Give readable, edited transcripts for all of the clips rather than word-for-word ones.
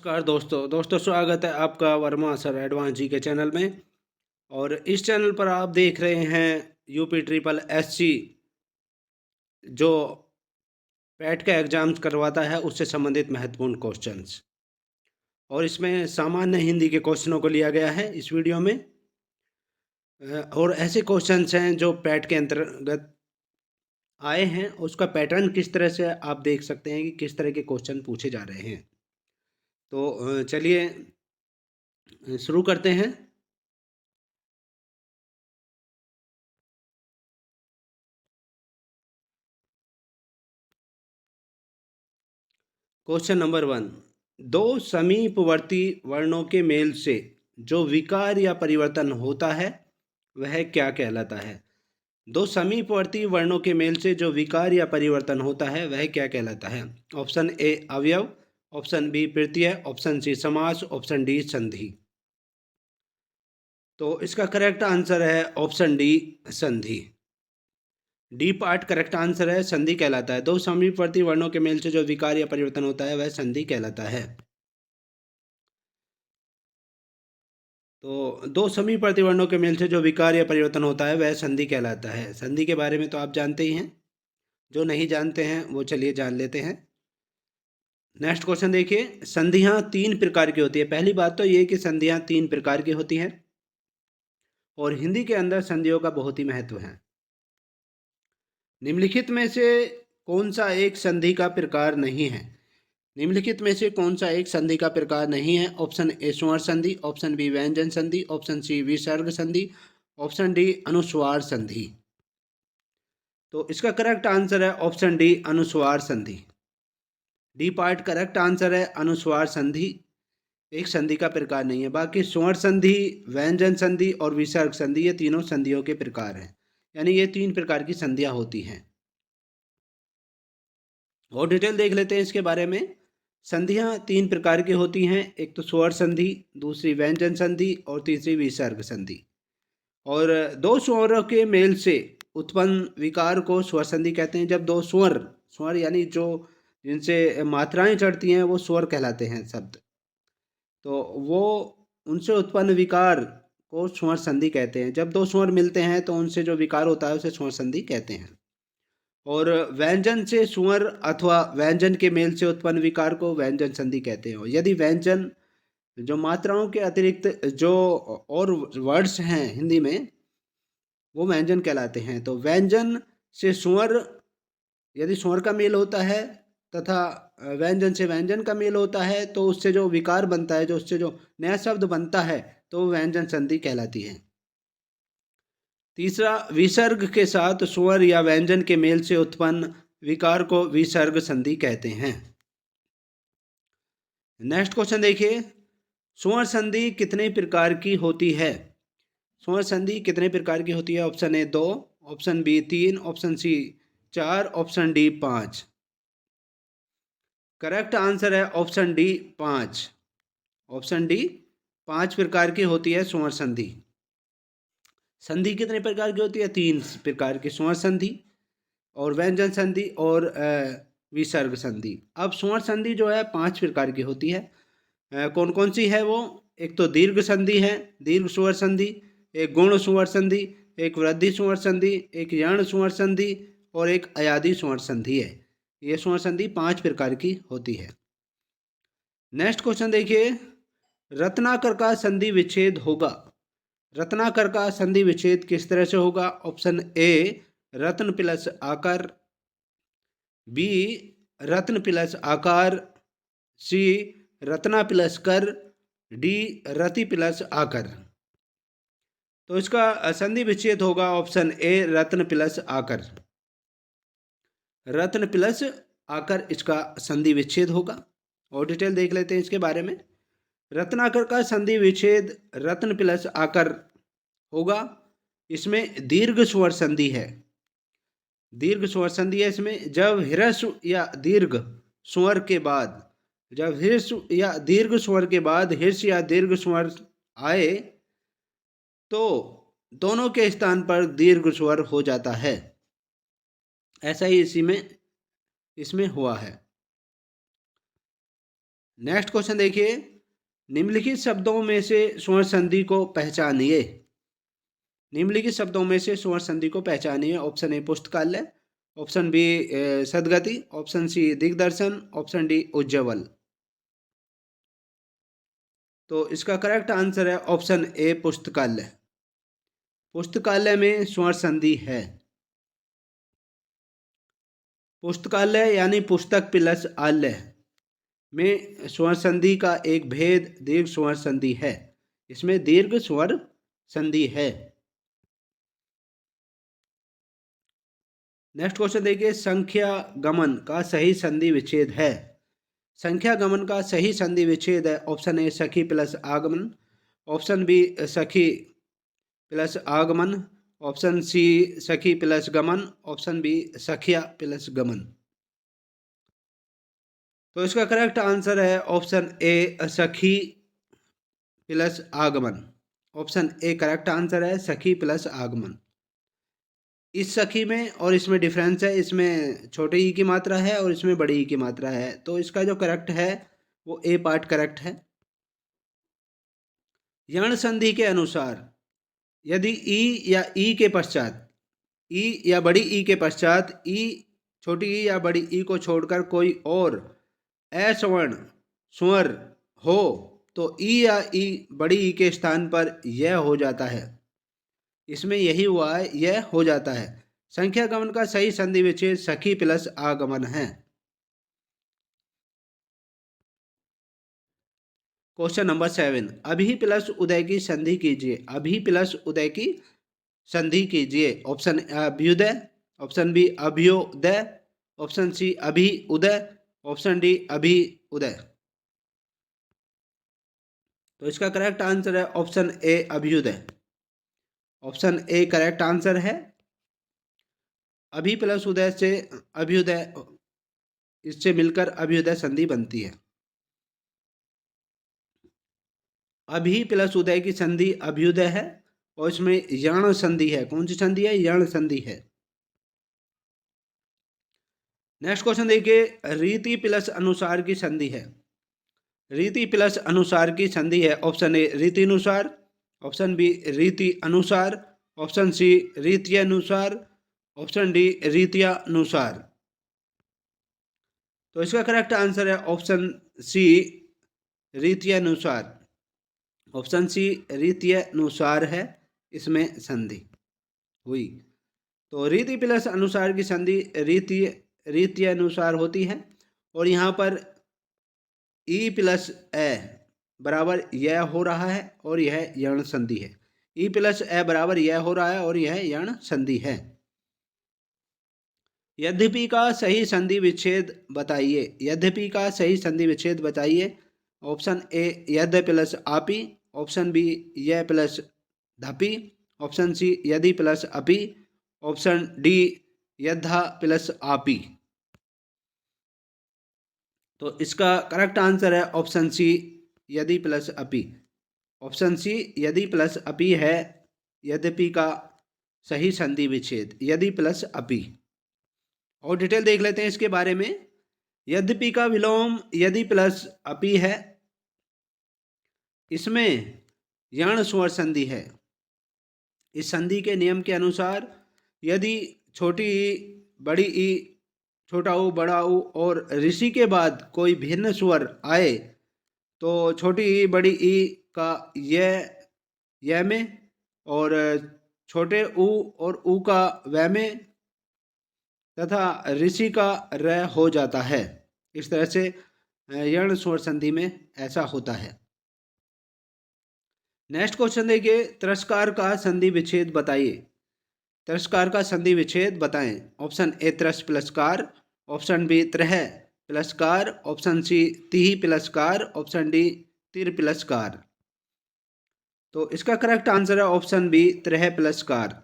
नमस्कार दोस्तों स्वागत है आपका वर्मा सर एडवांस जी के चैनल में। और इस चैनल पर आप देख रहे हैं यूपी ट्रिपल एससी जो पैट का एग्ज़ाम्स करवाता है उससे संबंधित महत्वपूर्ण क्वेश्चंस, और इसमें सामान्य हिंदी के क्वेश्चनों को लिया गया है इस वीडियो में। और ऐसे क्वेश्चंस हैं जो पैट के अंतर्गत आए हैं, उसका पैटर्न किस तरह से आप देख सकते हैं कि किस तरह के क्वेश्चन पूछे जा रहे हैं। तो चलिए शुरू करते हैं। क्वेश्चन नंबर 1, दो समीपवर्ती वर्णों के मेल से जो विकार या परिवर्तन होता है वह क्या कहलाता है। दो समीपवर्ती वर्णों के मेल से जो विकार या परिवर्तन होता है वह क्या कहलाता है। ऑप्शन ए अवयव, ऑप्शन बी प्रत्यय, ऑप्शन सी समास, ऑप्शन डी संधि। तो इसका करेक्ट आंसर है ऑप्शन डी संधि। डी पार्ट करेक्ट आंसर है, संधि कहलाता है। दो समीपवर्ती वर्णों के मेल से जो विकार या परिवर्तन होता है वह संधि कहलाता है। तो दो समीपवर्ती वर्णों के मेल से जो विकार या परिवर्तन होता है वह संधि कहलाता है। संधि के बारे में तो आप जानते ही हैं, जो नहीं जानते हैं वो चलिए जान लेते हैं। नेक्स्ट क्वेश्चन देखिए, संधियां तीन प्रकार की होती है। पहली बात तो ये कि संधियां तीन प्रकार की होती हैं और हिंदी के अंदर संधियों का बहुत ही महत्व है। निम्नलिखित में से कौन सा एक संधि का प्रकार नहीं है। निम्नलिखित में से कौन सा एक संधि का प्रकार नहीं है। ऑप्शन ए स्वर संधि, ऑप्शन बी व्यंजन संधि, ऑप्शन सी विसर्ग संधि, ऑप्शन डी अनुस्वार संधि। तो इसका करेक्ट आंसर है ऑप्शन डी अनुस्वार संधि। डी पार्ट करेक्ट आंसर है, अनुस्वार संधि एक संधि का प्रकार नहीं है। बाकी स्वर संधि, व्यंजन संधि और विसर्ग संधि ये तीनों संधियों के प्रकार हैं, यानी ये तीन प्रकार की संधियां होती हैं। और डिटेल देख लेते हैं इसके बारे में। संधियां तीन प्रकार की होती हैं, एक तो स्वर संधि, दूसरी व्यंजन संधि और तीसरी विसर्ग संधि। और दो स्वरों के मेल से उत्पन्न विकार को स्वर संधि कहते हैं। जब दो स्वर स्वर यानी जो जिनसे मात्राएं चढ़ती हैं वो स्वर कहलाते हैं शब्द, तो वो उनसे उत्पन्न विकार को स्वर संधि कहते हैं। जब दो स्वर मिलते हैं तो उनसे जो विकार होता है उसे स्वर संधि कहते हैं। और व्यंजन से स्वर अथवा व्यंजन के मेल से उत्पन्न विकार को व्यंजन संधि कहते हैं। यदि व्यंजन जो मात्राओं के अतिरिक्त जो और वर्ड्स हैं हिंदी में वो व्यंजन कहलाते हैं। तो व्यंजन से स्वर, यदि स्वर का मेल होता है तथा व्यंजन से व्यंजन का मेल होता है तो उससे जो विकार बनता है, जो उससे जो नया शब्द बनता है तो व्यंजन संधि कहलाती है। तीसरा, विसर्ग के साथ स्वर या व्यंजन के मेल से उत्पन्न विकार को विसर्ग संधि कहते हैं। नेक्स्ट क्वेश्चन देखिए, स्वर संधि कितने प्रकार की होती है। स्वर संधि कितने प्रकार की होती है। Option A 2, option B 3, option C 4, option D 5। Correct answer है ऑप्शन डी 5। ऑप्शन डी 5 प्रकार की होती है स्वर संधि। संधि कितने प्रकार की होती है। 3 प्रकार की, स्वर संधि और व्यंजन संधि और विसर्ग संधि। अब स्वर संधि जो है 5 प्रकार की होती है। कौन कौन सी है वो। एक तो दीर्घ संधि है, दीर्घ स्वर संधि, एक गुण स्वर संधि, एक वृद्धि स्वर संधि, एक यण स्वर संधि और एक अयादी स्वर संधि है। ये स्वर संधि 5 प्रकार की होती है। नेक्स्ट क्वेश्चन देखिए, रत्नाकर का संधि विच्छेद होगा। रत्नाकर का संधि विच्छेद किस तरह से होगा। ऑप्शन ए रत्न प्लस आकार, बी रत्न प्लस आकार, सी रत्ना प्लस कर, डी रति प्लस आकर। तो इसका संधि विच्छेद होगा ऑप्शन ए रत्न प्लस आकर। रत्न प्लस आकर इसका संधि विच्छेद होगा। और डिटेल देख लेते हैं इसके बारे में। रत्नाकर का संधि विच्छेद रत्न प्लस आकर होगा। इसमें दीर्घ स्वर संधि है, दीर्घ स्वर संधि है इसमें। जब ह्रस्व या दीर्घ स्वर के बाद, जब ह्रस्व या दीर्घ स्वर के बाद ह्रस्व या दीर्घ स्वर आए तो दोनों के स्थान पर दीर्घ स्वर हो जाता है। ऐसा ही इसमें हुआ है। नेक्स्ट क्वेश्चन देखिए, निम्नलिखित शब्दों में से स्वर्ण संधि को पहचानिए। निम्नलिखित शब्दों में से स्वर्ण संधि को पहचानिए। ऑप्शन ए पुस्तकालय, ऑप्शन बी सदगति, ऑप्शन सी दिग्दर्शन, ऑप्शन डी उज्ज्वल। तो इसका करेक्ट आंसर है ऑप्शन ए पुस्तकालय। पुस्तकालय में स्वर्ण संधि है। पुस्तकालय यानी पुस्तक प्लस आलय में स्वर्ण संधि का एक भेद दीर्घ स्वर्ण संधि है। इसमें दीर्घ स्वर्ण संधि है। नेक्स्ट क्वेश्चन देखिए, संख्या गमन का सही संधि विच्छेद है। संख्या गमन का सही संधि विच्छेद है। ऑप्शन ए सखी प्लस आगमन, ऑप्शन बी सखी प्लस आगमन, ऑप्शन सी सखी प्लस गमन, ऑप्शन बी सखिया प्लस गमन। तो इसका करेक्ट आंसर है ऑप्शन ए सखी प्लस आगमन। ऑप्शन ए करेक्ट आंसर है, सखी प्लस आगमन। इस सखी में और इसमें डिफरेंस है। इसमें छोटे ई की मात्रा है और इसमें बड़ी ई की मात्रा है। तो इसका जो करेक्ट है वो ए पार्ट करेक्ट है। यण संधि के अनुसार यदि ई या ई के पश्चात, ई या बड़ी ई के पश्चात ई, छोटी ई या बड़ी ई को छोड़कर कोई और असवर्ण स्वर हो तो ई या ई बड़ी ई के स्थान पर यह हो जाता है। इसमें यही हुआ है, यह हो जाता है। संख्या गमन का सही संधि विच्छेद सखी प्लस आगमन है। क्वेश्चन नंबर 7, अभी प्लस उदय की संधि कीजिए। अभी प्लस उदय की संधि कीजिए। ऑप्शन अभ्युदय, ऑप्शन बी अभ्योदय, ऑप्शन सी अभी उदय, ऑप्शन डी अभी उदय। तो इसका करेक्ट आंसर है ऑप्शन ए अभ्युदय। ऑप्शन ए करेक्ट आंसर है। अभी प्लस उदय से अभ्युदय, इससे मिलकर अभ्युदय संधि बनती है। अभी प्लस उदय की संधि अभ्युदय है और इसमें यण संधि है। कौन सी संधि है? यण संधि है। नेक्स्ट क्वेश्चन देखिए, रीति प्लस अनुसार की संधि है। रीति प्लस अनुसार की संधि है। ऑप्शन ए रीति अनुसार, ऑप्शन बी रीति अनुसार, ऑप्शन सी रीति अनुसार, ऑप्शन डी रीतिया अनुसार। तो इसका करेक्ट आंसर है ऑप्शन सी रीति अनुसार। ऑप्शन सी रीति अनुसार है, इसमें संधि हुई। तो रीति प्लस अनुसार की संधि रीति अनुसार होती है और यहाँ पर ई प्लस ए बराबर यह हो रहा है और यह यण संधि है। ई प्लस ए बराबर यह हो रहा है और यह यण संधि है। यद्यपि का सही संधि विच्छेद बताइए। यद्यपि का सही संधि विच्छेद बताइए। ऑप्शन ए यद्य प्लस आपी, ऑप्शन बी यह प्लस धपी, ऑप्शन सी यदि प्लस अपी, ऑप्शन डी यद्धा प्लस आपी। तो इसका करेक्ट आंसर है ऑप्शन सी यदि प्लस अपी। ऑप्शन सी यदि प्लस अपी है यद्यपि का सही संधि विच्छेद, यदि प्लस अपी। और डिटेल देख लेते हैं इसके बारे में। यद्यपि का विलोम यदि प्लस अपी है। इसमें यण स्वर संधि है। इस संधि के नियम के अनुसार यदि छोटी ई, बड़ी ई, छोटा ऊ, बड़ा ऊ और ऋषि के बाद कोई भिन्न स्वर आए तो छोटी ई बड़ी ई का यह में और छोटे ऊ और ऊ का वह में तथा ऋषि का र हो जाता है। इस तरह से यण स्वर संधि में ऐसा होता है। नेक्स्ट क्वेश्चन देखिए, तिरस्कार का संधि विच्छेद बताइए। तिरस्कार का संधि विच्छेद बताएं। ऑप्शन ए त्रस प्लसकार, ऑप्शन बी त्रह प्लसकार, ऑप्शन सी तिहि प्लसकार, ऑप्शन डी तिर प्लसकार। तो इसका करेक्ट आंसर है ऑप्शन बी त्रह प्लसकार।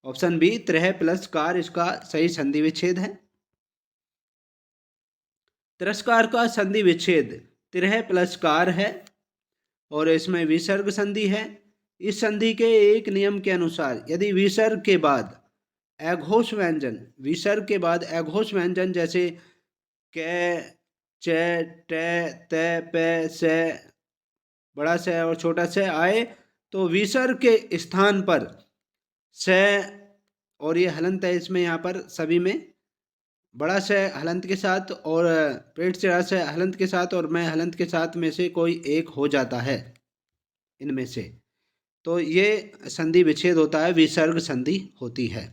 ऑप्शन बी त्रह प्लसकार इसका सही संधि विच्छेद है। तिरस्कार का संधि विच्छेद त्रह प्लसकार है और इसमें विसर्ग संधि है। इस संधि के एक नियम के अनुसार यदि विसर्ग के बाद अघोष व्यंजन, विसर्ग के बाद अघोष व्यंजन जैसे क, च, ट, त, प, से, बड़ा से और छोटा से आए तो विसर्ग के स्थान पर से, और ये हलंत है इसमें, यहाँ पर सभी में बड़ा से हलंत के साथ और पेट से से हलंत के साथ और मैं हलंत के साथ में से कोई एक हो जाता है इनमें से, तो ये संधि विच्छेद होता है, विसर्ग संधि होती है।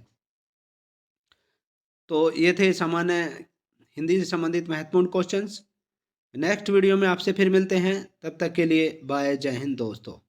तो ये थे सामान्य हिंदी से संबंधित महत्वपूर्ण क्वेश्चंस। नेक्स्ट वीडियो में आपसे फिर मिलते हैं, तब तक के लिए बाय, जय हिंद दोस्तों।